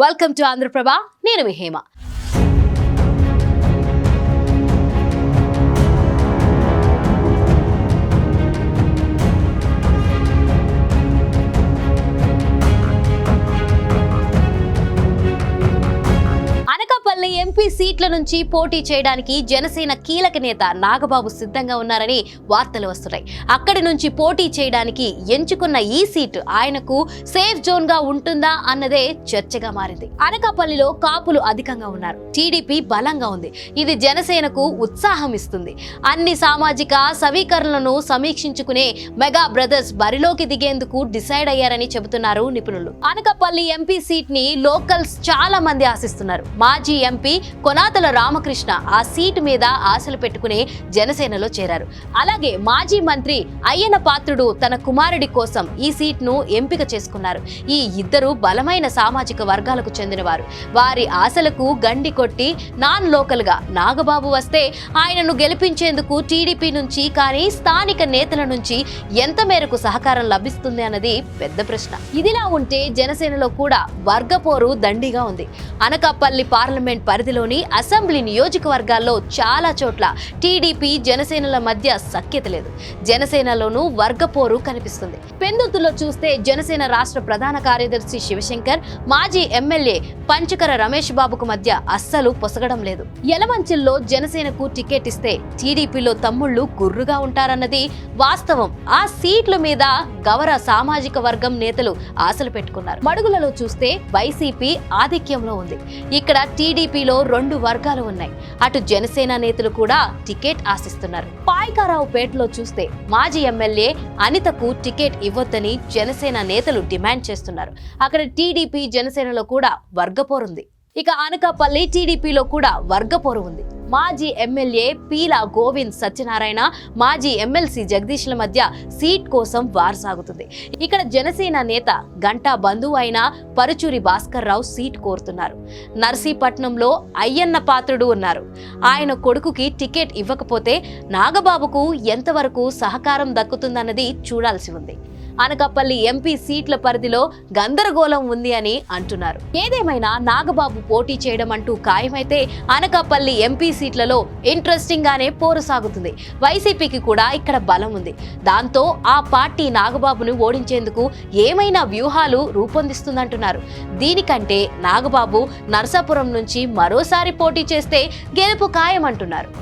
Welcome to Andhraprabha. నేను మీ Hema. Anakapalli MP సీట్ల నుంచి పోటీ చేయడానికి జనసేన కీలక నేత నాగబాబు సిద్ధంగా ఉన్నారని వార్తలు వస్తున్నాయి. అక్కడి నుంచి పోటీ చేయడానికి ఎంచుకున్న ఈ సీటు ఆయనకు సేఫ్ జోన్ గా ఉంటుందా అన్నదే చర్చగా మారింది. అనకాపల్లిలో కాపులు అధికంగా ఉన్నారు. టీడీపీ బలంగా ఉంది. ఇది జనసేనకు ఉత్సాహం ఇస్తుంది. అన్ని సామాజిక సమీకరణలను సమీక్షించుకునే మెగా బ్రదర్స్ బరిలోకి దిగేందుకు డిసైడ్ అయ్యారని చెబుతున్నారు నిపుణులు. అనకాపల్లి ఎంపీ సీట్ ని లోకల్స్ చాలా మంది ఆశిస్తున్నారు. మాజీ ఎంపీ కొనాతల రామకృష్ణ ఆ సీటు మీద ఆశలు పెట్టుకునే జనసేనలో చేరారు. అలాగే మాజీ మంత్రి అయ్యన్న పాత్రుడు తన కుమారుడి కోసం ఈ సీట్ను ఎంపిక చేసుకున్నారు. ఈ ఇద్దరు బలమైన సామాజిక వర్గాలకు చెందినవారు. వారి ఆశలకు గండి కొట్టి నాన్ లోకల్ గా నాగబాబు వస్తే ఆయనను గెలిపించేందుకు టీడీపీ నుంచి కానీ స్థానిక నేతల నుంచి ఎంత మేరకు సహకారం లభిస్తుంది అన్నది పెద్ద ప్రశ్న. ఇదిలా ఉంటే జనసేనలో కూడా వర్గపోరు దండిగా ఉంది. అనకాపల్లి పార్లమెంట్ పరిధిలోని అసెంబ్లీ నియోజకవర్గాల్లో చాలా చోట్ల టీడీపీ జనసేనల మధ్య సఖ్యత లేదు. జనసేనలోనూ వర్గపోరు కనిపిస్తుంది. పెందుర్తిలో చూస్తే జనసేన రాష్ట్ర ప్రధాన కార్యదర్శి శివశంకర్, మాజీ ఎమ్మెల్యే పంచకర రమేష్ బాబుకు మధ్య అస్సలు పొసగడం లేదు. యలమంచిల్లో జనసేనకు టికెట్ ఇస్తే టీడీపీలో తమ్ముళ్లు గుర్రుగా ఉంటారన్నది వాస్తవం. ఆ సీట్ల మీద గవర సామాజిక వర్గం నేతలు ఆశలు పెట్టుకున్నారు. మడుగులలో చూస్తే వైసీపీ ఆధిక్యంలో ఉంది. ఇక్కడ టీడీపీలో రెండు వర్గాలు ఉన్నాయి. అటు జనసేన నేతలు కూడా టికెట్ ఆశిస్తున్నారు. పాయకారావుపేటలో చూస్తే మాజీ ఎమ్మెల్యే అనితకు టికెట్ ఇవ్వొద్దని జనసేన నేతలు డిమాండ్ చేస్తున్నారు. అక్కడ టీడీపీ జనసేనలో కూడా వర్గపోరుంది. ఇక అనకాపల్లి టీడీపీలో కూడా వర్గపోరు ఉంది. మాజీ ఎమ్మెల్యే పీలా గోవింద్ సత్యనారాయణ, మాజీ ఎమ్మెల్సీ జగదీష్ల మధ్య సీట్ కోసం వార్ సాగుతుంది. ఇక్కడ జనసేన నేత గంటా బంధువు అయిన పరుచూరి భాస్కర్ రావు సీట్ కోరుతున్నారు. నర్సీపట్నంలో అయ్యన్న పాత్రుడు ఉన్నారు. ఆయన కొడుకుకి టికెట్ ఇవ్వకపోతే నాగబాబుకు ఎంతవరకు సహకారం దక్కుతుందన్నది చూడాల్సి ఉంది. అనకాపల్లి ఎంపీ సీట్ల పరిధిలో గందరగోళం ఉంది అని అంటున్నారు. ఏదేమైనా నాగబాబు పోటీ చేయడం అంటూ ఖాయమైతే అనకాపల్లి ఎంపీ సీట్లలో ఇంట్రెస్టింగ్ గానే పోరు సాగుతుంది. వైసీపీకి కూడా ఇక్కడ బలం ఉంది. దాంతో ఆ పార్టీ నాగబాబును ఓడించేందుకు ఏమైనా వ్యూహాలు రూపొందిస్తుందంటున్నారు. దీనికంటే నాగబాబు నర్సాపురం నుంచి మరోసారి పోటీ చేస్తే గెలుపు ఖాయమంటున్నారు.